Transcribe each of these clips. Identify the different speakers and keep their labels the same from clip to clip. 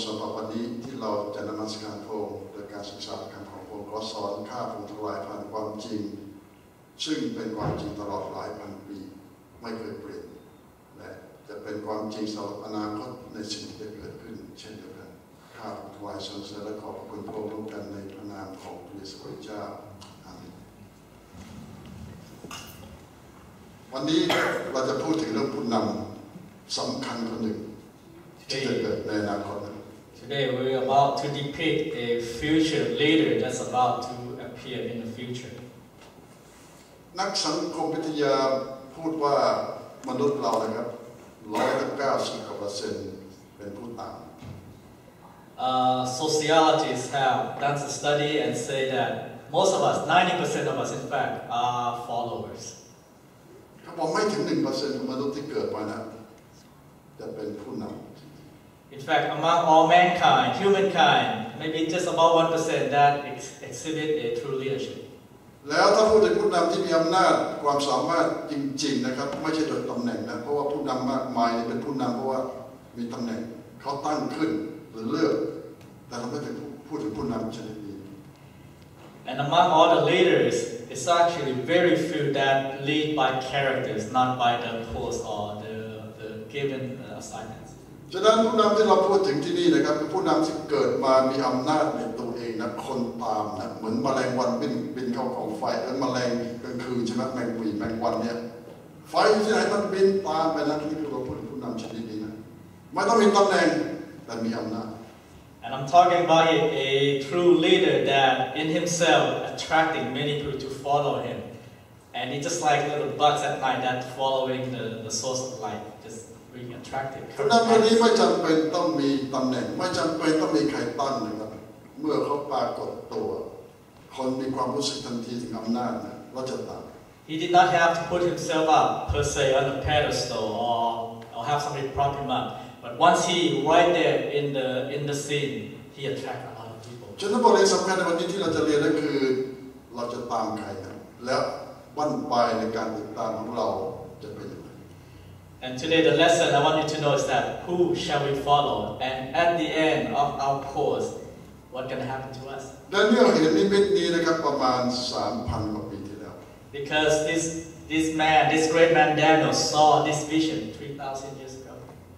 Speaker 1: สำหรับวันนี้ที่เราจะนมัสการพระองค์โดยการศึกษาคำของพระองค์ขอสอนข้าพระองค์ทลายผ่านความจริงซึ่งเป็นความจริงตลอดหลายพันปีไม่เคยเปลี่ยนและจะเป็นความจริงสำหรับอนาคตในสิ่งที่จะเกิดขึ้นเช่นเดียวกันข้าพระองค์ถวายสรรเสริญและขอบคุณพระองค์ร่วมกันในพระนามของพระเยซูคริสต์เจ้าอาเมนวันนี้เราจะพูดถึงเรื่องผู้นำสำคัญคนหนึ่งที่จะเกิดในอนาคต
Speaker 2: Today we're about to depict a future leader that's about to appear in the future.
Speaker 1: นักสังคมวิทยาพูดว่ามนุษย์เรานะครับ90% เป็นผู้ตาม
Speaker 2: Sociologists have done a study and say that most of us, 90% of us, in fact, are followers.
Speaker 1: เขาบอกไม่ถึง 1% ของมนุษย์ที่เกิดมานะจะเป็นผู้นำ
Speaker 2: In fact, among all mankind, humankind, maybe just about 1% that exhibit a true leadership.
Speaker 1: แล้วถ้าพูดถึงผู้นำที่มีอำนาจความสามารถจริงๆนะครับไม่ใช่โดยตำแหน่งนะเพราะว่าผู้นำมากมายเป็นผู้นำเพราะว่ามีตำแหน่งเขาตั้งขึ้นหรือเลือกแต่เราไม่ถึงพูดถึงผู้นำชนิดนี้
Speaker 2: And among all the leaders, it's actually very few that lead by characters, not by the post or the given assignments.
Speaker 1: ฉะนั้นผู้นำที่เราพูดถึงที่นี่นะครับเป็นผู้นำที่เกิดมามีอำนาจในตัวเองนะคนตามนะเหมือนแมลงวันบินเข้ากองไฟแล้วแมลงกลางคืนใช่ไหมแมงวีแมงวันเนี่ยไฟที่ไหนมันบินตามไปนะนี่คือเราพูดถึงผู้นำชนิดนี้นะไม่ต้องมีตำแหน่งแต่มีอำนาจ
Speaker 2: And I'm talking about a true leader that in himself attracting many people to follow him, and it's just like little bugs at night that following the source of light, just being attractive.
Speaker 1: ผู้นำคนนี้ไม่จำเป็นต้องมีตำแหน่งไม่จำเป็นต้องมีใครตั้งนะครับเมื่อเขาปรากฏตัวคนมีความรู้สึกทันทีถึงอำนาจนะว่าจะตาม
Speaker 2: He did not have to put himself up per se on a pedestal or have somebody prop him up, but once he right there in the scene, he attract a lot of people.
Speaker 1: ฉะนั้นบทเรียนสำคัญในวันนี้ที่เราจะเรียนก็คือเราจะตามใครนะแล้วบั้นปลายในการติดตามของเราจะเป็นยังไง
Speaker 2: And today the lesson I want you to know is that who shall we follow, and at the end of our course, what's going to happen to us?
Speaker 1: ดาเนียลเห็นนิมิตนี้นะครับประมาณ 3,000 กว่าปีที่แล้ว
Speaker 2: Because this great man Daniel saw this vision 3,000 years ago.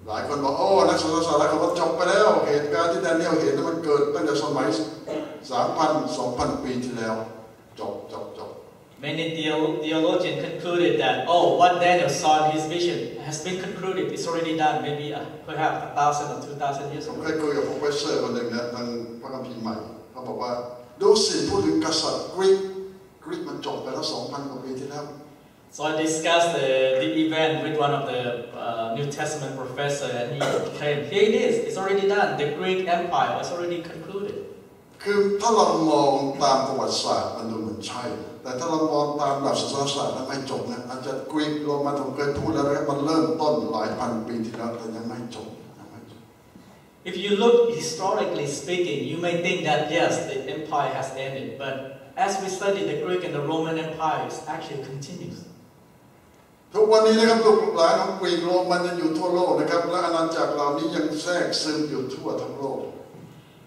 Speaker 1: หลายคนบอกโอ้นักโหราศาสตร์หลายคนว่าจบไปแล้วเหตุการณ์ที่ดาเนียลเห็นมันเกิดตั้งแต่สมัย 3,000-2,000 ปีที่แล้วจบ
Speaker 2: Many theologians concluded that what Daniel saw in his vision has been concluded. It's already done. Maybe perhaps 1,000 or 2,000 years
Speaker 1: ผม
Speaker 2: ago.
Speaker 1: เคยคุยกับโปรเฟสเซอร์คนหนึ่งนะทางพระคัมภีร์ใหม่เขาบอกว่าดูสิพูดถึงกษัตริย์กรีกมันจบไปแล้ว 2,000 กว่าปีที่แล้ว
Speaker 2: So I discussed the event with one of the New Testament professor, and he claimed, "Here it is. It's already done. The Greek Empire was already concluded."
Speaker 1: คือถ้าเรามองตามประวัติศาสตร์มันดูเหมือนใช่แต่ถ้าเรามองตามหลักศาสตร์มันไม่จบนะอาจจะกรีกโรมันผมเคยพูดแล้วนะครับมันเริ่มต้นหลายพันปีที่แล้วแต่ยังไม่จบ
Speaker 2: If you look historically speaking, you may think that yes, the empire has ended, but as we study the Greek and the Roman empires, actually continues.
Speaker 1: ทุกวันนี้นะครับลูกหลานของกรีกโรมันยังอยู่ทั่วโลกนะครับและอาณาจักรเหล่านี้ยังแทรกซึมอยู่ทั่วทั้งโลก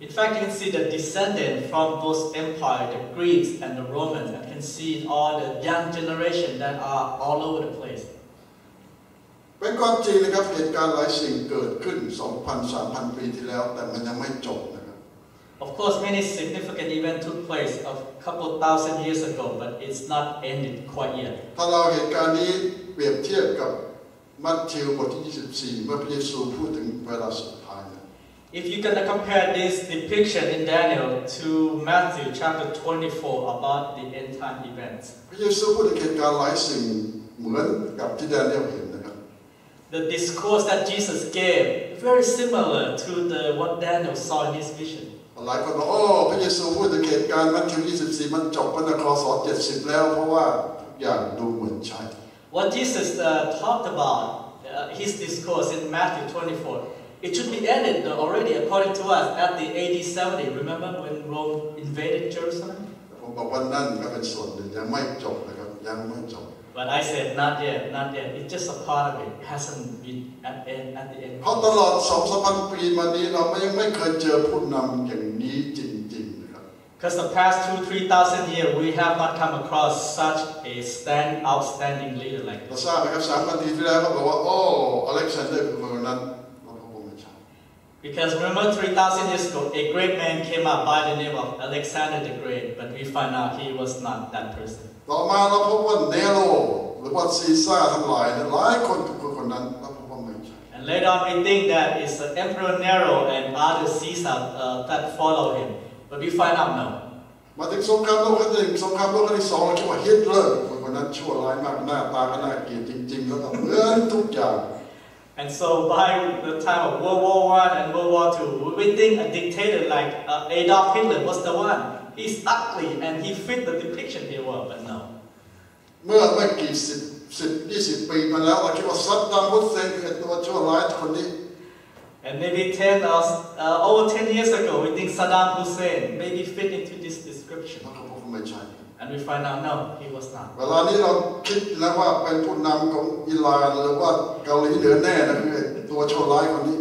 Speaker 2: In fact, you can see the descendant from those empires, the Greeks and the Romans, and can see all the young generation that are all over the place.
Speaker 1: เป็นความจริงนะครับเหตุการณ์หลายสิ่งเกิดขึ้น 2,000-3,000 ปีที่แล้วแต่มันยังไม่จบนะครับ
Speaker 2: Of course, many significant events took place a couple thousand years ago, but it's not ended quite yet.
Speaker 1: ถ้าเราเหตุการณ์นี้เปรียบเทียบกับมัทธิวบทที่24เมื่อพระเยซูพูดถึงเวลาสุดท้าย
Speaker 2: If you're going to compare this depiction in Daniel to Matthew chapter 24 about the end time events,
Speaker 1: พระเยซูพูดถึงเหตุการณ์หลายสิ่งเหมือนกับที่ดาเนียลเห็นนะครับ
Speaker 2: The discourse that Jesus gave very similar to what Daniel saw in his vision.
Speaker 1: หลายคนบอกพระเยซูพูดถึงเหตุการณ์มัทธิว24มันจบตั้งแต่คศ70แล้วเพราะว่าทุกอย่างดูเหมือนใช่
Speaker 2: What Jesus talked about his discourse in Matthew 24, it should be ended already according to us at the AD 70. Remember when Rome invaded Jerusalem?
Speaker 1: ผมบอกว่านั่นก็เป็นส่วนหนึ่งยังไม่จบนะครับยังไม่จบ
Speaker 2: But I said, not yet, not yet. It's just a part of it. It hasn't been at the end.
Speaker 1: เพราะตลอด 2,000 ปีมานี้เรายังไม่เคยเจอผู้นำอย่างนี้จริงๆนะครับ
Speaker 2: Because the past 2,000-3,000 years, we have not come across such a outstanding leader like
Speaker 1: เรา
Speaker 2: this.
Speaker 1: ทราบไหมครับ 3,000 ปีที่แล้วเขาบอกว่าโอ้อเล็กซานเดอร์คือคนนั้นเราก็คงไม่ใช่
Speaker 2: Because remember 3,000 years ago, a great man came up by the name of Alexander the Great, but we find out he was not that person.
Speaker 1: ต่อมาเราพบว่าเนโรหรือว่าซีซ่าทั้งหลายหลายคนคือคนนั้นเราพบว่าไม่ใช่
Speaker 2: And later on, we think that it's the Emperor Nero and other Caesar that follow him, but we find out no.
Speaker 1: มาถึงสงครามโลกครั้งที่ 1 สงครามโลกครั้งที่ 2เราคิดว่าฮิตเลอร์คนนั้นชั่วร้ายมากหน้าตาก็น่าเกลียดจริงๆแล้วก็เหมือนทุกอย่าง
Speaker 2: And so by the time of World War I and World War II, we think a dictator like Adolf Hitler was the one. He's ugly and he fit the depiction here well, but no.
Speaker 1: เมื่อไม่กี่10-20 ปีมาแล้วเราคิดว่าซัดดัมฮุสเซนคือตัวชั่วร้ายคนนี้
Speaker 2: And maybe over 10 years ago, we think Saddam Hussein maybe fit into this description.
Speaker 1: แล้วเขาบอกว่าไม่ใช่
Speaker 2: And we find out no, he was not.
Speaker 1: เวลานี้เราคิดแล้วว่าเป็นผู้นำของอิหร่านหรือว่าเกาหลีเหนือแน่นะคือตัวชั่วร้ายคนนี้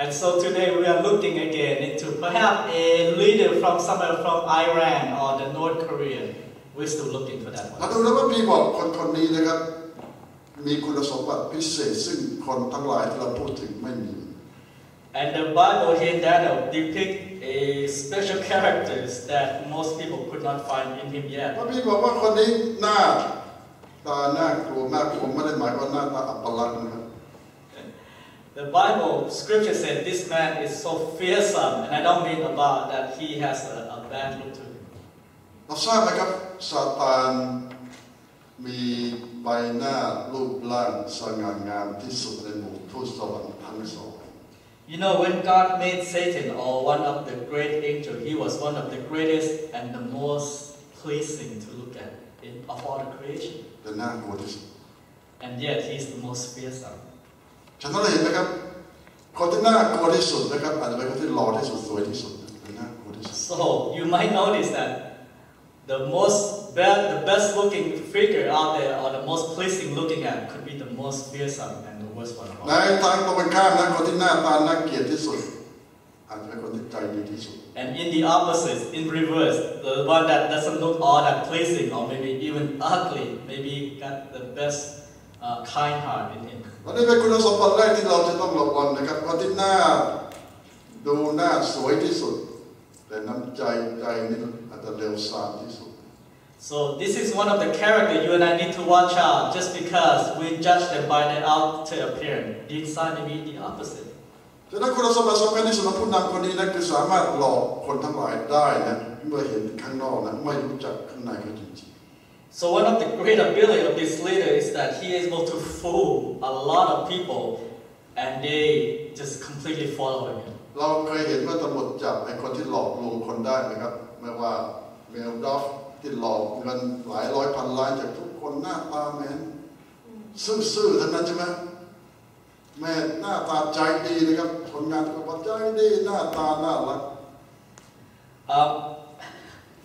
Speaker 2: And so today we are looking again into perhaps a leader from somewhere from Iran or the North Korea. We're still looking for that
Speaker 1: มา
Speaker 2: one.
Speaker 1: ดูแล้วว่าพี่บอกคนนี้นะครับมีคุณสมบัติพิเศษซึ่งคนทั้งหลายที่เราพูดถึงไม่มี
Speaker 2: And the Bible here in Daniel depict a special characters that most people could not find in him yet.
Speaker 1: พระพี่บอกว่าคนนี้หน้าตาน่ากลัวมากผมไม่ได้หมายว่าหน้าตาอัปลักษณ์นะครับ
Speaker 2: The Bible scripture said this man is so fearsome, and I don't mean about that he has a bad look to him.
Speaker 1: เราทราบไหมครับซาตานมีใบหน้ารูปร่างสง่างามที่สุดในหมู่ทูตสวรรค์ทั้งสอง
Speaker 2: You know, when God made Satan or one of the great angels, he was one of the greatest and the most pleasing to look at of all the creation.
Speaker 1: แต่น่ากลัวที่สุด
Speaker 2: And yet, he's the most fearsome.
Speaker 1: ฉะนั้นเราเห็นไหมครับคนที่น่ากลัวที่สุดนะครับอาจจะเป็นคนที่หล่อที่สุดสวยที่สุดแต่น่ากลัวที่สุด
Speaker 2: So you might notice that the best looking figure out there, or the most pleasing looking at, could be the most fearsome and the worst one of all.
Speaker 1: ในทางตรงกันข้ามนะคนที่หน้าตาน่าเกลียดที่สุดอาจจะเป็นคนที่ใจดีที่สุด
Speaker 2: And in the opposite, in reverse, the one that doesn't look all that pleasing or maybe even ugly, maybe got the best kind heart in him.
Speaker 1: อันนี้เป็นคุณสมบัติแรกที่เราจะต้องระวังนะครับคนที่หน้าดูหน้าสวยที่สุดแต่น้ำใจนี่อาจจะเลวทรามที่สุด
Speaker 2: So this is one of the characters you and I need to watch out. Just because we judge them by their outer appearance, the inside may be the opposite.
Speaker 1: ฉะนั้นคุณสมบัติสำคัญที่สุดของผู้นำคนนี้นะคือสามารถหลอกคนทั้งหลายได้นะเมื่อเห็นข้างนอกนะไม่รู้จักข้างในเขาจริง
Speaker 2: So one of the great ability of this leader is that he is able to fool a lot of people, and they just completely follow him.
Speaker 1: เราเคยเห็นว่าตำรวจจับไอ้คนที่หลอกลวงคนได้ไหมครับไม่ว่าเมลดอฟที่หลอกเงินหลายร้อยพันล้านจากทุกคนหน้าตาแมนซื่อๆทั้งนั้นใช่ไหมแม่หน้าตาใจดีนะครับคนงานก็บอกใจดีหน้าตาน่ารัก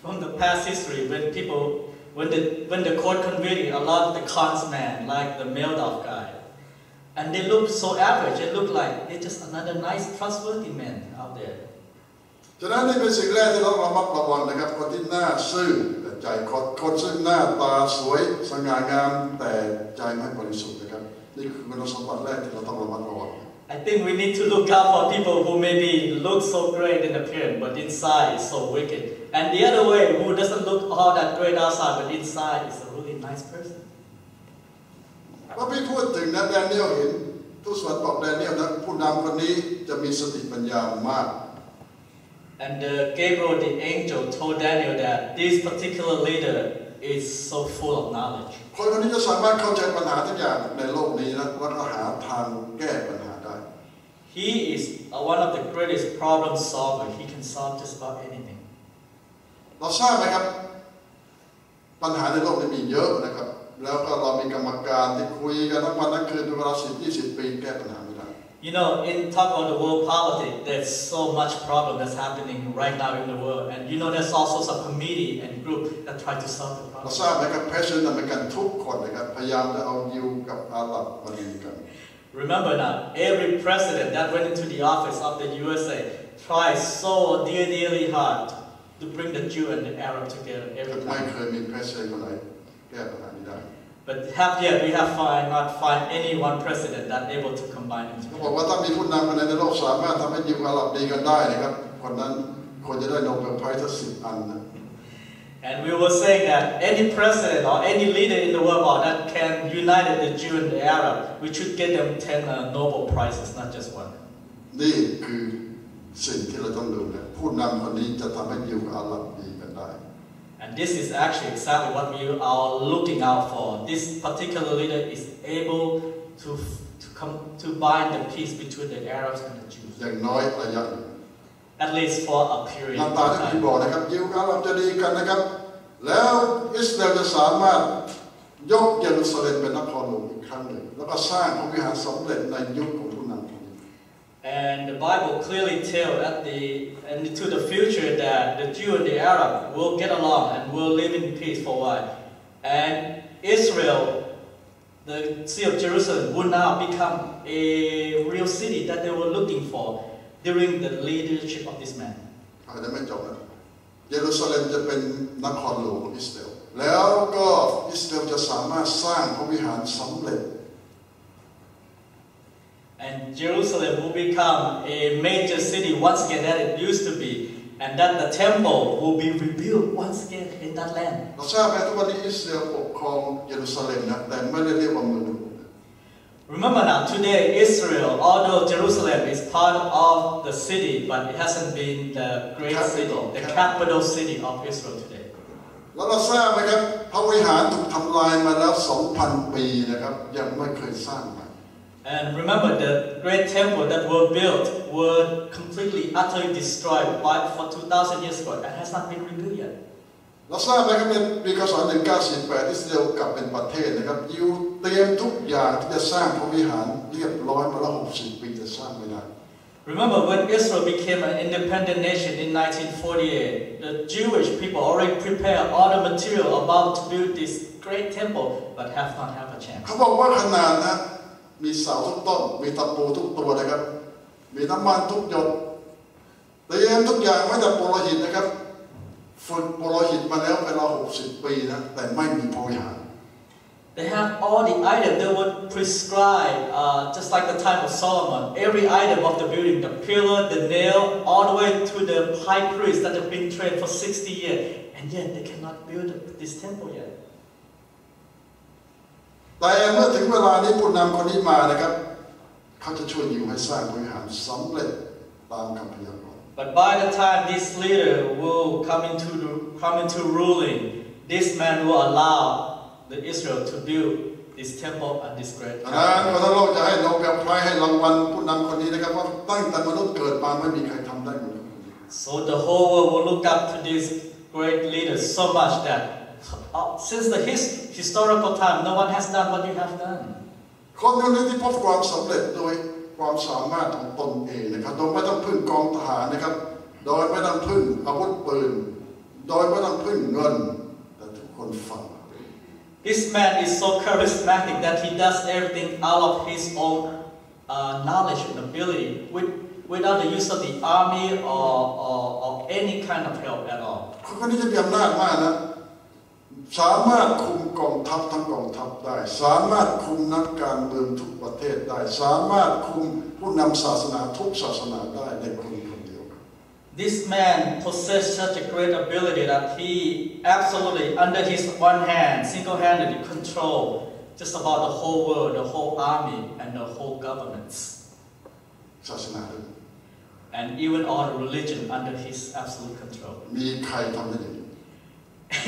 Speaker 2: From the past history, when the court convicted a lot of the cons men, like the Madoff guy, and they look so average, they look like they're just another nice, trustworthy man out there.
Speaker 1: ฉะนั้นนี่เป็นสิ่งแรกที่เราระมัดระวังนะครับคนที่หน้าซื่อแต่ใจคนซึ่งหน้าตาสวยสง่างามแต่ใจไม่บริสุทธิ์นะครับนี่คือคุณสมบัติแรกที่เราต้องระมัดระวัง
Speaker 2: I think we need to look out for people who maybe look so great in appearance, but inside is so wicked. And the other way, who doesn't look all that great outside, but inside is a really nice person.
Speaker 1: ว่าพี่พูดถึงนะแดเนียลเห็นทูตสวรรค์บอกแดเนียลนะผู้นำคนนี้จะมีสติปัญญามาก
Speaker 2: And Gabriel the angel told Daniel that this particular leader is so full of knowledge.
Speaker 1: คนคนนี้จะสามารถเข้าใจปัญหาทุกอย่างในโลกนี้นะแล้วก็หาทางแก้ปัญหาได้
Speaker 2: He is one of the greatest problem solvers. He can solve just about anything.
Speaker 1: เราทราบไหมครับปัญหาในโลกนี้มีเยอะนะครับแล้วก็เรามีกรรมการที่คุยกันทั้งวันทั้งคืนเป็นเวลา10-20 ปีแก้ปัญหาไม่ได้
Speaker 2: You know, in talk about the world politics, there's so much problem that's happening right now in the world, and you know there's also some committee and group that try to solve the
Speaker 1: เรา
Speaker 2: problem.
Speaker 1: ทราบไหมครับ President อเมริกันทุกคนนะครับพยายามจะเอาดิวกับอาหรับมาดีกัน
Speaker 2: Remember now, every president that went into the office of the USA tried so dearly hard to bring the Jew and the Arab together every
Speaker 1: ไม่
Speaker 2: time.
Speaker 1: เคยมี President คนไหนแก้ปัญหานี้ได้
Speaker 2: But we have not find any one president that able to combine them
Speaker 1: เขาบอก
Speaker 2: together.
Speaker 1: ว่าถ้ามีผู้นำคนไหนในโลกสามารถทำให้ดิวอาหรับดีกันได้นะครับคนนั้นควรจะได้โนเบลไพรส์ทั้ง10 อันนะ
Speaker 2: And we were saying that any president or any leader in the world that can unite the Jew and the Arab, we should get them 10 Nobel prizes, not just one.
Speaker 1: นี่คือสิ่งที่เราต้องดูนะผู้นำคนนี้จะทำให้ดิวอาหรับดีกันได้
Speaker 2: And this is actually exactly what we are looking out for. This particular leader is able to bind the peace between the Arabs and the Jews.
Speaker 1: อย่างน้อยระยะหนึ่ง
Speaker 2: At least for a period
Speaker 1: หน้า
Speaker 2: of
Speaker 1: ตาที่ผม
Speaker 2: time.
Speaker 1: บอกนะครับดิวอาหรับจะดีกันนะครับแล้วอิสราเอลจะสามารถยกเยรูซาเล็มเป็นนครหลวงอีกครั้งหนึ่งแล้วก็สร้างพระวิหารสำเร็จในยุคของผู้นำคนนี้
Speaker 2: And the Bible clearly tells into the future that the Jew and the Arab will get along and will live in peace for a while. And Israel, the city of Jerusalem, would now become a real city that they were looking for during the leadership of this man.
Speaker 1: อาจจะไม่จบนะเยรูซาเล็มจะเป็นนครหลวงของอิสราเอลแล้วก็อิสราเอลจะสามารถสร้างพระวิหารสำเร็จ
Speaker 2: And Jerusalem will become a major city once again that it used to be, and that the temple will be rebuilt once again in that land.
Speaker 1: เราทราบไหมทุกวันนี้อิสราเอลปกครองเยรูซาเล็มนะแต่ไม่ได้เรียกว่าเมืองหลวง
Speaker 2: Remember now, today Israel, although Jerusalem is part of the city, but it hasn't been the great city, the capital city of Israel today.
Speaker 1: แล้วเราทราบไหมครับพระวิหารถูกทำลายมาแล้ว 2,000 ปีนะครับยังไม่เคยสร้างใหม่
Speaker 2: And remember, the great temple that were built were completely, utterly destroyed for 2,000 years ago and has not been rebuilt yet.
Speaker 1: เราทราบไหมครับในปีค.ศ. 1948อิสราเอลกลับเป็นประเทศนะครับอยู่เตรียมทุกอย่างที่จะสร้างพระวิหารเรียบร้อยมาแล้ว60 ปีจะสร้างไม่ได้
Speaker 2: Remember, when Israel became an independent nation in 1948, the Jewish people already prepared all the material about to build this great temple, but have not had a chance.
Speaker 1: เขาบอกว่าขนาดนะมีเสาทุกต้นมีตะปูทุกตัวนะครับมีน้ำมันทุกหยดเตรียมทุกอย่างไม่แต่โปรหิตนะครับฝึกโปรหิตมาแล้วเป็นเรา60 ปีนะแต่ไม่มีพระวิหาร
Speaker 2: They have all the items they would prescribe, just like the time of Solomon. Every item of the building, the pillar, the nail, all the way to the high priest that have been trained for 60 years, and yet they cannot build this temple yet.
Speaker 1: แต่เมื่อถึงเวลานี้ผู้นำคนนี้มานะครับเขาจะช่วยอยู่ให้สร้างพระวิหารสำเร็จตามคำพยากรณ์
Speaker 2: But by the time this leader will come into ruling, this man will allow the Israel to build this temple and this great temple.
Speaker 1: คนทั้งโลกจะให้โนเบลไพรส์ให้รางวัลผู้นำคนนี้นะครับว่าตั้งแต่มนุษย์เกิดมาไม่มีใครทำได้เหมือนคนนี้
Speaker 2: So the whole world will look up to this great leader so much that since the historical time, no one has done what you have done.
Speaker 1: คนคนนี้ที่พบความสำเร็จโดยความสามารถของตนเองนะครับโดยไม่ต้องพึ่งกองทหารนะครับโดยไม่ต้องพึ่งอาวุธปืนโดยไม่ต้องพึ่งเงินแต่ทุกคนฟัง
Speaker 2: This man is so charismatic that he does everything out of his own knowledge and ability without the use of the army or any kind of help at all.
Speaker 1: คนนี้จะมีอำนาจมากนะสามารถคุมกองทัพทั้งกองทัพได้สามารถคุมนักการเมืองทุกประเทศได้สามารถคุมผู้นำศาสนาทุกศาสนาได้ในคนคนเดียว
Speaker 2: This man possessed such a great ability that he absolutely, under his one hand, single-handedly control just about the whole world, the whole army, and the whole governments.
Speaker 1: ศาสนาด้วย
Speaker 2: And even all the religion under his absolute control.
Speaker 1: มีใครทำได้อย่างนี้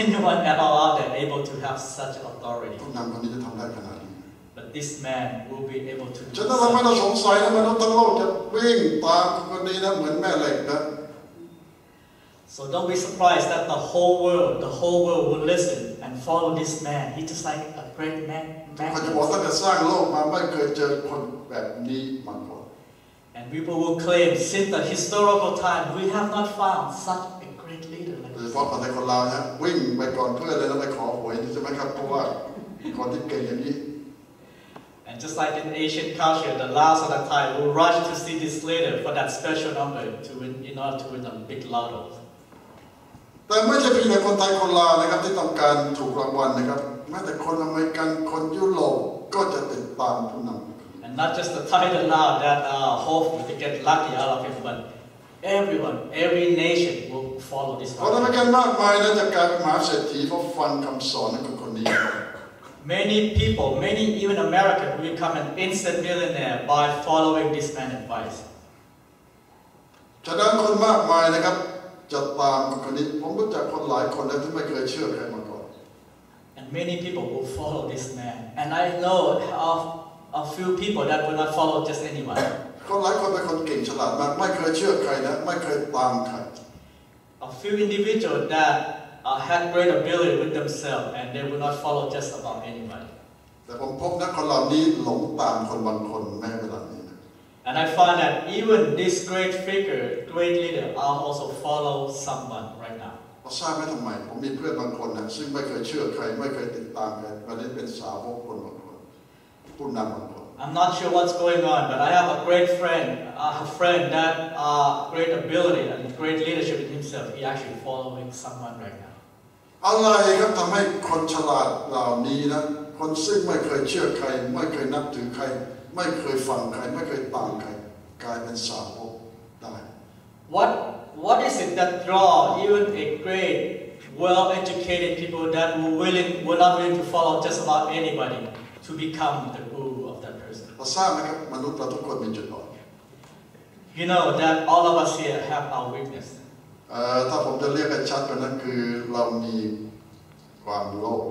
Speaker 2: Anyone at all out there able to have such authority.
Speaker 1: ผู้นำคนนี้จะทำได้ขนาดนี้
Speaker 2: But this man will be able to do
Speaker 1: ฉะนั้นเราไม่ต้องสง
Speaker 2: such.
Speaker 1: สัยนะมนุษย์ทั้งโลกจะวิ่งตามคนนี้นะเหมือนแม่เหล็กนะ
Speaker 2: So don't be surprised that the whole world will listen and follow this man. He's just like a great man.
Speaker 1: เขาจะบอกตั้งแต่สร้างโลกมาไม่เคยเจอคนแบบนี้มาก่อน
Speaker 2: And people will claim, since the historical time, we have not found such a great leader like
Speaker 1: โดยเฉ
Speaker 2: this.
Speaker 1: พาะคนไทยคนลาวนะวิ่งไปก่อนเพื่อนเลยแล้วไปขอหวยใช่ไหมครับเพราะว่าคนที่เก่งอย่างนี้
Speaker 2: And just like in Asian culture, the Laos and the Thai will rush to see this leader for that special number to win, in order to win a big lotto.
Speaker 1: แต่ไม่ใช่เพียงแต่คนไทยคนลาวนะครับที่ต้องการถูกรางวัลนะครับแม้แต่คนอเมริกันคนยุโรปก็จะติดตามผู้นำ
Speaker 2: And not just the Thai and Lao that hope to get lucky out of it, but everyone, every nation will follow this
Speaker 1: คนอเมริกันมากมายนะจะกลายเป็นมหาเศรษฐีเพราะฟังคำสอนของคนนี้
Speaker 2: Many people, many even Americans, will become an instant millionaire by following this man's advice.
Speaker 1: ฉะนั้นคนมากมายนะครับจะตามคนนี้ผมรู้จักคนหลายคนนะที่ไม่เคยเชื่อใครมาก่อน
Speaker 2: And many people will follow this man. And I know of a few people that will not follow just anyone.
Speaker 1: คนหลายคนเป็นคนเก่งฉลาดมากไม่เคยเชื่อใครนะไม่เคยตามใคร
Speaker 2: A few individuals that had great ability with themselves and they will not follow just about anybody.
Speaker 1: แต่ผมพบนะคนเหล่านี้หลงตามคนบางคนแม้เวลานี้นะ
Speaker 2: And I find that even this great figure, great leader, are also follow someone right now.
Speaker 1: เราทราบไหมทำไมผมมีเพื่อนบางคนนะซึ่งไม่เคยเชื่อใครไม่เคยติดตามใครวันนี้เป็นสาวกคนบางคนผู้นำบางคน
Speaker 2: I'm not sure what's going on, but I have a great friend, a friend that great ability and great leadership in himself. He actually following someone right now.
Speaker 1: อะไรครับทำให้คนฉลาดเหล่านี้นะคนซึ่งไม่เคยเชื่อใครไม่เคยนับถือใครไม่เคยฟังใครไม่เคยตามใครกลายเป็นสาวกได้
Speaker 2: What is it that draw even a great, well-educated people that were not willing to follow just about anybody to become the guru of that person?
Speaker 1: เราทราบไหมครับมนุษย์เราทุกคนมีจุดอ่อน
Speaker 2: You know that all of us here have our weakness.
Speaker 1: ถ้าผมจะเรียกให้ชัดกว่านั้นคือเรามีความโลภ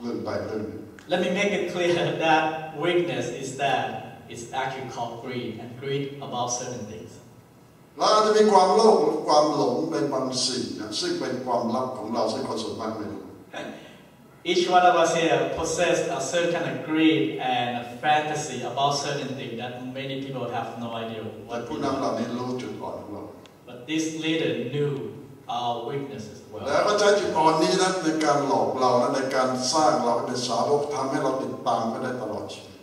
Speaker 1: เรื่องใดเรื่องหนึ่ง
Speaker 2: Let me make it clear that weakness is that it's actually called greed and greed about certain things.
Speaker 1: เราอาจจะมีความโลภหรือความหลงในบางสิ่งนะซึ่งเป็นความลับของเราซึ่งคนส่วนมากไม่รู้
Speaker 2: Each one of us here possess a certain kind of greed and a fantasy about certain things that many people have no idea
Speaker 1: แต่
Speaker 2: what.
Speaker 1: ผู้นำเหล่านี้รู้จุดอ่อนของเรา
Speaker 2: But this leader knew our weaknesses well.
Speaker 1: แล้วก็ใช้จุดอ่อนนี้นะในการหลอกเราและในการสร้างเราเป็นสาวกทำให้เราติดตามไปได้ตลอดชีวิต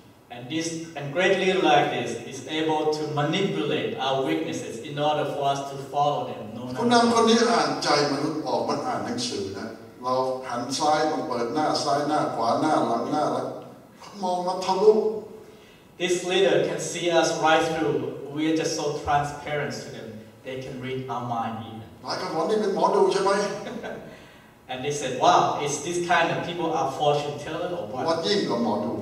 Speaker 2: And great leader like this is able to manipulate our weaknesses in order for us to follow them.
Speaker 1: ผู้นำคนนี้อ่านใจมนุษย์ออกมันอ่านหนังสือนะเราหันซ้ายมันเปิดหน้าซ้ายหน้าขวาหน้าหลังหน้าแล้วมองมาทะลุ
Speaker 2: This leader can see us right through. We are just so transparent to them. They can read our mind even.
Speaker 1: หลายคนบอกนี่เป็นหมอดูใช่ไหม
Speaker 2: And they said, "Wow, is this kind of people are fortune teller or
Speaker 1: ว่า
Speaker 2: what?"
Speaker 1: ยิ่งกว่าหมอดู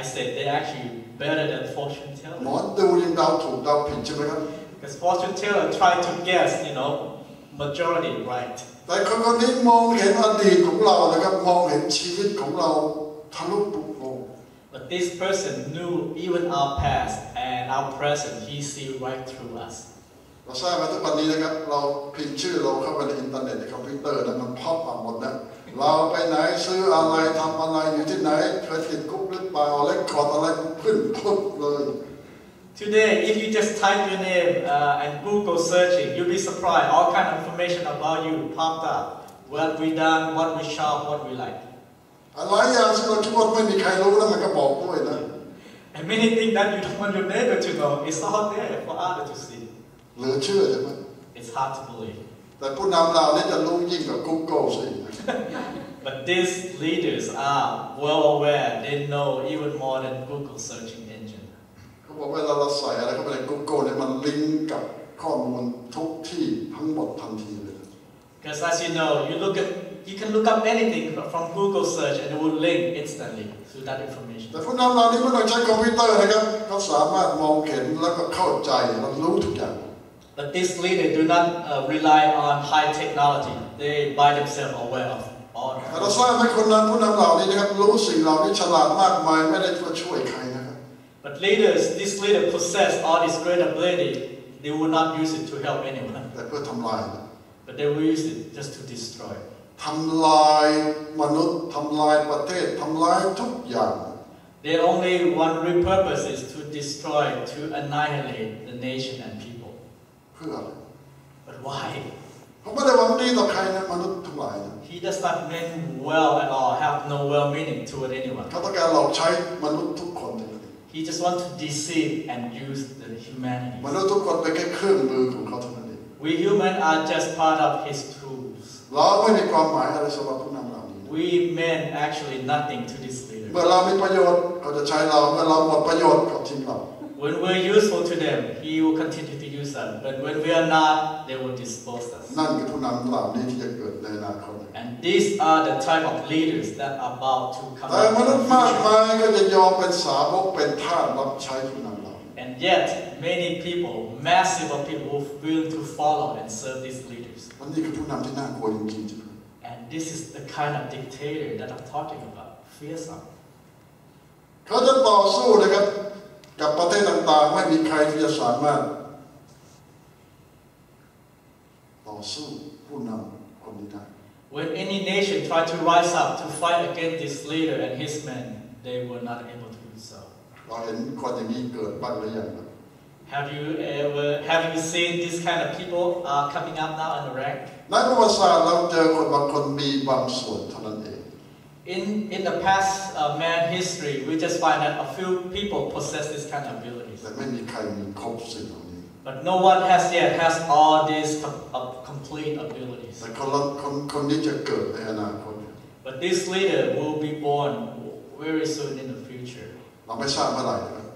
Speaker 2: I said they're actually better than fortune
Speaker 1: หมอ
Speaker 2: teller.
Speaker 1: ดูยังเดาถูกเดาผิดใช่ไหมครับ
Speaker 2: Because fortune teller try to guess, majority right.
Speaker 1: แต่คนคนนี้มองเห็นอดีตของเรานะครับมองเห็นชีวิตของเราทะลุปุโปร่ง
Speaker 2: But this person knew even our past and our present. He see right through us.
Speaker 1: เราทราบมาทุกวันนี้นะครับเราพิมพ์ชื่อเราเข้าไปในอินเทอร์เน็ตในคอมพิวเตอร์นะมันพอปอัพหมดนะเราไปไหนซื้ออะไรทำอะไรอยู่ที่ไหนเคยติดคุกหรือเปล่าเล็กคอร์ดอะไรขึ้นปุ๊บเลย
Speaker 2: Today, if you just type your name and Google searching, you'll be surprised. All kind of information about you popped up. What we done, what we shop, what we like.
Speaker 1: หลายอย่างที่เราคิดว่าไม่มีใครรู้แล้วมันก็บอกด้วยนะ
Speaker 2: And many things that you don't want your neighbor to know, it's all there for others to see.
Speaker 1: เหลือเชื่อใช่ไหม
Speaker 2: It's hard to believe.
Speaker 1: แต่ผู้นำเราเนี่ยจะรู้ยิ่งกว่า Google สิ
Speaker 2: But these leaders are well aware. They know even more than Google searching engine.
Speaker 1: เขาบอกเวลาเราใส่อะไรเข้าไปใน Google เนี่ยมันลิงก์กับข้อมูลทุกที่ทั้งหมดทันทีเลย
Speaker 2: Because as you know, you can look up anything from Google search and it will link instantly to that information.
Speaker 1: แต่ผู้นำเรานี่ไม่ต้องใช้คอมพิวเตอร์นะครับเขาสามารถมองเห็นแล้วก็เข้าใจและรู้ทุกอย่าง
Speaker 2: But these leaders do not rely on high technology. They by themselves aware of all.
Speaker 1: เราทราบไหมคนนั้นผู้นำเหล่านี้นะครับรู้สิ่งเหล่านี้ฉลาดมากมายไม่ได้มาช่วยใครนะครับ
Speaker 2: But this leader possess all this great ability. They will not use it to help anyone.
Speaker 1: แต่เพื่อทำลาย
Speaker 2: But they will use it just to destroy.
Speaker 1: ทำลายมนุษย์ทำลายประเทศทำลายทุกอย่าง
Speaker 2: Their only one real purpose is to destroy, to annihilate the nation and people.
Speaker 1: เพื่ออะไร
Speaker 2: But why?
Speaker 1: เขาไม่ได้หวังดีต่อใครนะมนุษย์ทั้งหลายนะ
Speaker 2: He does not mean well at all, have no well meaning toward anyone.
Speaker 1: เขาต้องการหลอกใช้มนุษย์ทุกคน
Speaker 2: He just wants to deceive and use the humanity.
Speaker 1: มนุษย์ทุกคนเป็นแค่เครื่องมือของเขาเท่านั้นเอง
Speaker 2: We humans are just part of his tools.
Speaker 1: เราไม่มีความหมายอะไรสำหรับผู้นำเหล่านี้
Speaker 2: We mean actually nothing to this leader.
Speaker 1: เมื่อเรามีประโยชน์เขาจะใช้เราเมื่อเราหมดประโยชน์เขาทิ้งเรา
Speaker 2: When we're useful to them, he will continue to use us. But when we are not, they will dispose us.
Speaker 1: นั่นคือผู้นำเหล่านี้ที่จะเกิดในอนาคต
Speaker 2: And these are the type of leaders that are about to come
Speaker 1: แต่ม
Speaker 2: out
Speaker 1: นุษ
Speaker 2: in
Speaker 1: ย์
Speaker 2: the
Speaker 1: มากมา
Speaker 2: future.
Speaker 1: ยก็จะยอมเป็นสาวกเป็นทาสรับใช้ผู้นำเรา
Speaker 2: And yet, many people, massive of people, will willing to follow and serve these leaders.
Speaker 1: วันนี้คือผู้นำที่น่ากลัวจริงๆ
Speaker 2: And this is the kind of dictator that I'm talking about. Fearsome.
Speaker 1: เขาจะต่อสู้นะครับกับประเทศต่างๆไม่มีใครที่จะสามารถต่อสู้ผู้นำคนนี้ได้
Speaker 2: When any nation try to rise up to fight against this leader and his men, they were not able to do so.
Speaker 1: เราเห็นคนอย่างนี้เกิดบ้างหรือยังครับ
Speaker 2: Have you seen this kind of people coming up now in the rank?
Speaker 1: ในประวัติศาสตร์เราเจอคนบางคนมีบางส่วนเท่านั้นเอง
Speaker 2: In the past man history, we just find that a few people possess this kind of abilities.
Speaker 1: แต่ไม่มีใครมีครบสิ่งเหล่านี้
Speaker 2: But no one has all these complete abilities.
Speaker 1: แต่คนนี้จะเกิดในอนาคต
Speaker 2: But this leader will be born very soon in the future.
Speaker 1: เราไม่ทราบเมื่อไหร่นะครับ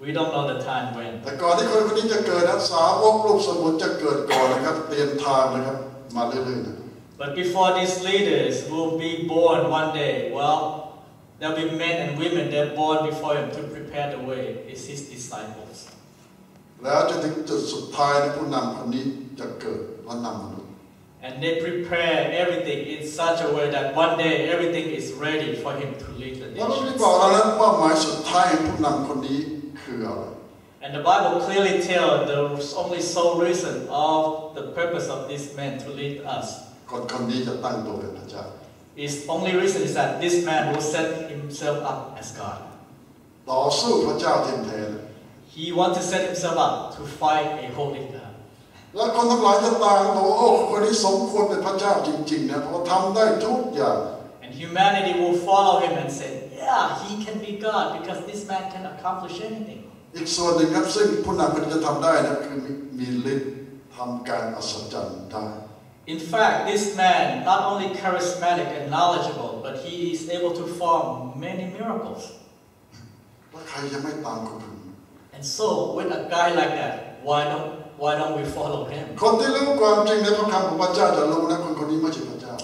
Speaker 2: We don't know the time when.
Speaker 1: แต่ก่อนที่คนนี้จะเกิดนะสาวกลูกสมุนจะเกิดก่อนนะครับเตรียมทางนะครับมาเรื่อยๆนะ
Speaker 2: But before these leaders will be born one day, well, there'll be men and women that are born before him to prepare the way. It's his disciples.
Speaker 1: แล้วจะถึงจุดสุดท้ายที่ผู้นำคนนี้จะเกิดและนำมนุษย์
Speaker 2: And they prepare everything in such a way that one day everything is ready for him to lead the
Speaker 1: แล้วที่
Speaker 2: nations.
Speaker 1: บอกเราแล้วเป้าหมายสุดท้ายของผู้นำคนนี้คืออะไร
Speaker 2: And the Bible clearly tells the only sole reason of the purpose of this man to lead us.
Speaker 1: คนนี้จะตั้งตัวเป็นพระเจ้า
Speaker 2: His only reason is that this man will set himself up as God.
Speaker 1: ต่อสู้พระเจ้าเทียมแท้
Speaker 2: He wants to set himself up to fight a holy God.
Speaker 1: แล้วคนทั้งหลายจะต่างบอกโอ้คนนี้สมควรเป็นพระเจ้าจริงๆนะเพราะทำได้ทุกอย่าง
Speaker 2: And humanity will follow him and say, yeah, he can be God because this man can accomplish anything.
Speaker 1: อีกส่วนหนึ่งครับซึ่งผู้นำคนนี้จะทำได้นะคือมีฤทธิ์ทำการอัศจรรย์ได้
Speaker 2: In fact, this man not only charismatic and knowledgeable, but he is able to perform many miracles.
Speaker 1: แล้วใครจะไม่ตามคนอื่น
Speaker 2: And so, with a guy like that, why don't we follow him?
Speaker 1: คนที่รู้ความจริงในพระคำของพระเจ้าจะรู้นะคนนี้ไม่ใช่พระเจ้า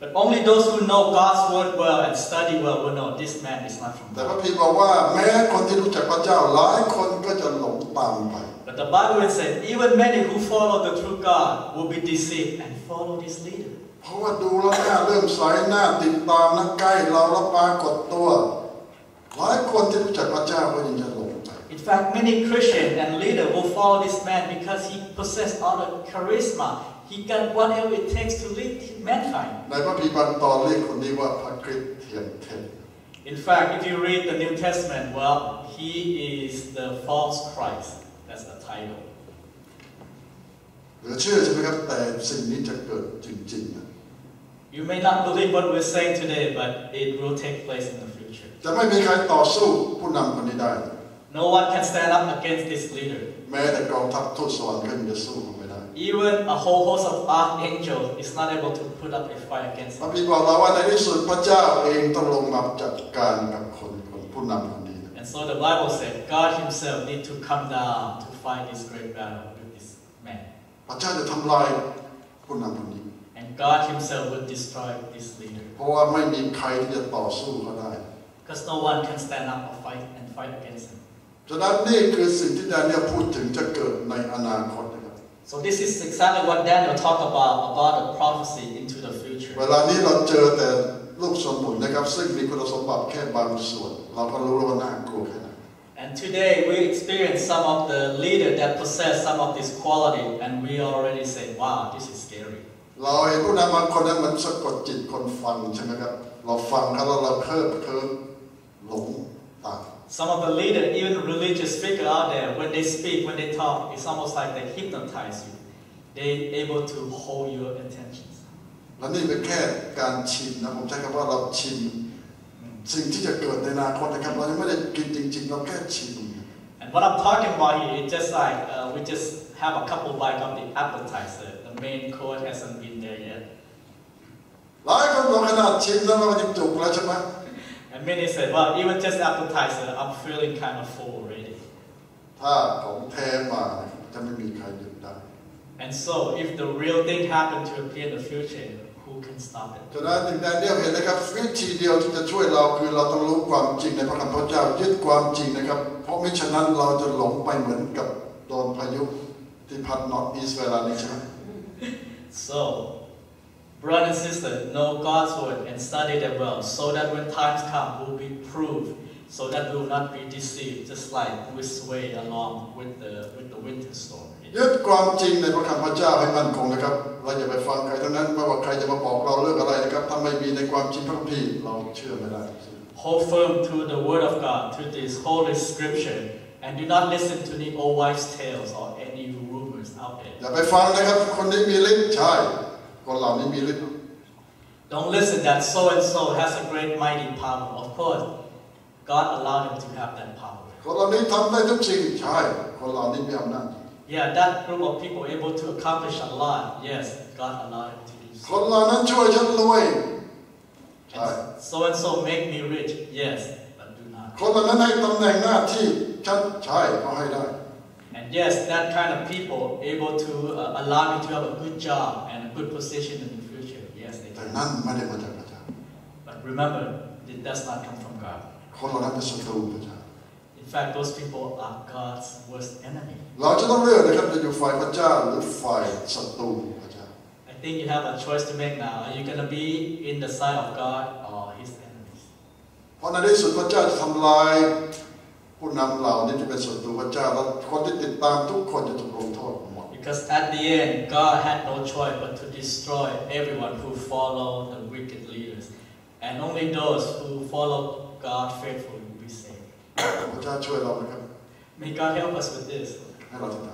Speaker 2: But only those who know God's word well and study well will know this man is not from
Speaker 1: แต่พ
Speaker 2: God.
Speaker 1: ระพีบอกว่าแม้คนที่รู้จักพระเจ้าหลายคนก็จะหลงตามไป
Speaker 2: But the Bible says even many who follow the true God will be deceived and follow this leader.
Speaker 1: เพราะว่าดูแล้วหน้าเริ่มใสหน้าติดตามนะใกล้เราแล้วปรากฏตัวหลายคนที่รู้จักพระเจ้าก็ยังจะหลงไป
Speaker 2: In fact, many Christians and leaders will follow this man because he possesses all the charisma. He got whatever it takes to lead mankind.
Speaker 1: ในพระพีบางตอนเรียกคนนี้ว่าพระคริสต์เทียมเท็จ
Speaker 2: In fact, if you read the New Testament, well, he is the false Christ. That's the title.
Speaker 1: เหลือเชื่อใช่ไหมครับแต่สิ่งนี้จะเกิดจริงๆนะ
Speaker 2: You may not believe what we're saying today, but it will take place in the future.
Speaker 1: จะไม่มีใครต่อสู้ผู้นำคนนี้ได้
Speaker 2: No one can stand up against this leader.
Speaker 1: แม้แต่กองทัพทูตสวรรค์ก็ยังจะสู้เขาไม่ได้
Speaker 2: Even a whole host of archangels is not able to put up a fight against
Speaker 1: พระ
Speaker 2: him.
Speaker 1: พีบอกเราว่าในที่สุดพระเจ้าเองต้องลงมาจัดการกับผู้นำคนนี้
Speaker 2: And so the Bible said God himself need to come down to fight this great battle with this man.
Speaker 1: พระเจ้าจะทำลายผู้นำคนนี้
Speaker 2: And God himself will destroy this leader.
Speaker 1: เพราะว่าไม่มีใครที่จะต่อสู้เขาได้
Speaker 2: Because no one can stand up or fight against him.
Speaker 1: ฉะนั้นนี่คือสิ่งที่ดาเนียลพูดถึงจะเกิดในอนาคตนะครับ
Speaker 2: So this is exactly what Daniel talked about the prophecy into the future.
Speaker 1: เวลานี้เราเจอแต่ลูกสมุนนะครับซึ่งมีคุณสมบัติแค่บางส่วนเราก็รู้แล้วว่าน่ากลัวแค่ไหน
Speaker 2: And today we experience some of the leaders that possess some of this quality, and we already say, "Wow, this is scary."
Speaker 1: เราเห็นผู้นำบางคนนั้นมันสะกดจิตคนฟังใช่ไหมครับเราฟังเขาแล้วเราเคลิ้มหลงตาม
Speaker 2: Some of the leaders, even religious figure out there, when they speak, when they talk, it's almost like they hypnotize you. They able to hold your attention.
Speaker 1: และนี่เป็นแค่การชิมนะผมใช้คำว่าเราชิมสิ่งที่จะเกิดในอนาคตนะครับเราไม่ได้กินจริงๆเราแค่ชิม
Speaker 2: And what I'm talking about here is just like we just have a couple bites of the appetizer. The main course hasn't been there yet.
Speaker 1: หลายคนบอกขนาดชิมแล้วเราจะจุกแล้วใช่ไหม
Speaker 2: And many said, well, even just appetizer, I'm feeling kind of full already.
Speaker 1: ถ้าของแท้มาจะไม่มีใครหยุดได้
Speaker 2: And so, if the real thing happened to appear in the future, who can stop it?
Speaker 1: ฉะนั้นถึงแดเนียลเห็นนะครับวิธีเดียวที่จะช่วยเราคือเราต้องรู้ความจริงในพระคัมภีร์พระเจ้ายึดความจริงนะครับเพราะมิฉะนั้นเราจะหลงไปเหมือนกับโดนพายุที่พัดนอร์ทอีสต์เวลานี้ใช่ไหม
Speaker 2: So, brother and sister, know God's word and study them well, so that when times come, we'll be proved, so that we will not be deceived, just like we sway along with the winter storm.
Speaker 1: ยึดความจริงในพระคัมภีร์พระเจ้าให้มั่นคงนะครับเราอย่าไปฟังใครทั้งนั้นไม่ว่าใครจะมาบอกเราเรื่องอะไรนะครับถ้าไม่มีในความจริงพระคัมภีร์เราเชื่อไม่ได้
Speaker 2: Hold firm to the word of God, to this holy scripture, and do not listen to the old wives' tales or any rumors out there.
Speaker 1: อย่าไปฟังนะครับคนนี้มีฤทธิ์ใช่คนเหล่านี้มีฤทธิ์
Speaker 2: Don't listen that so and so has a great mighty power. Of course, God allowed him to have that power.
Speaker 1: คนเหล่านี้ทำได้ทุกสิ่งใช่คนเหล่านี้มีอำนาจ
Speaker 2: Yeah, that group of people able to accomplish a lot. Yes, God allowed him to do
Speaker 1: คน
Speaker 2: so.
Speaker 1: เหล่านั้นช่วยฉันรวยใช่
Speaker 2: So and so make me rich. Yes, but do not.
Speaker 1: คนเหล่านั้นให้ตำแหน่งหน้าที่ฉันใช่เขาให้ได้
Speaker 2: And yes, that kind of people able to allow me to have a good job and a good position in the future. Yes, they
Speaker 1: แต่
Speaker 2: can.
Speaker 1: นั่นไม่ได้มาจากพระเจ้า
Speaker 2: But remember, it does not come from God.
Speaker 1: คนเหล่านั้นเป็นศัตรูพระเจ้า
Speaker 2: In fact, those people are God's worst enemy.
Speaker 1: เราจะต้องเลือกนะครับจะอยู่ฝ่ายพระเจ้าหรือฝ่ายศัตรูพระเจ้า
Speaker 2: I think you have a choice to make now. Are you going to be in the side of God or His enemies?
Speaker 1: เพราะในที่สุดพระเจ้าจะทำลายผู้นำเหล่านี้ที่เป็นศัตรูพระเจ้าและคนที่ติดตามทุกคนจะถูกลงโทษหมด
Speaker 2: Because at the end, God had no choice but to destroy everyone who followed the wicked leaders. And only those who follow God faithfully will be saved.
Speaker 1: พระเจ้าช่วยเรานะครับ
Speaker 2: May God help us with this.
Speaker 1: ให้เราติดตาม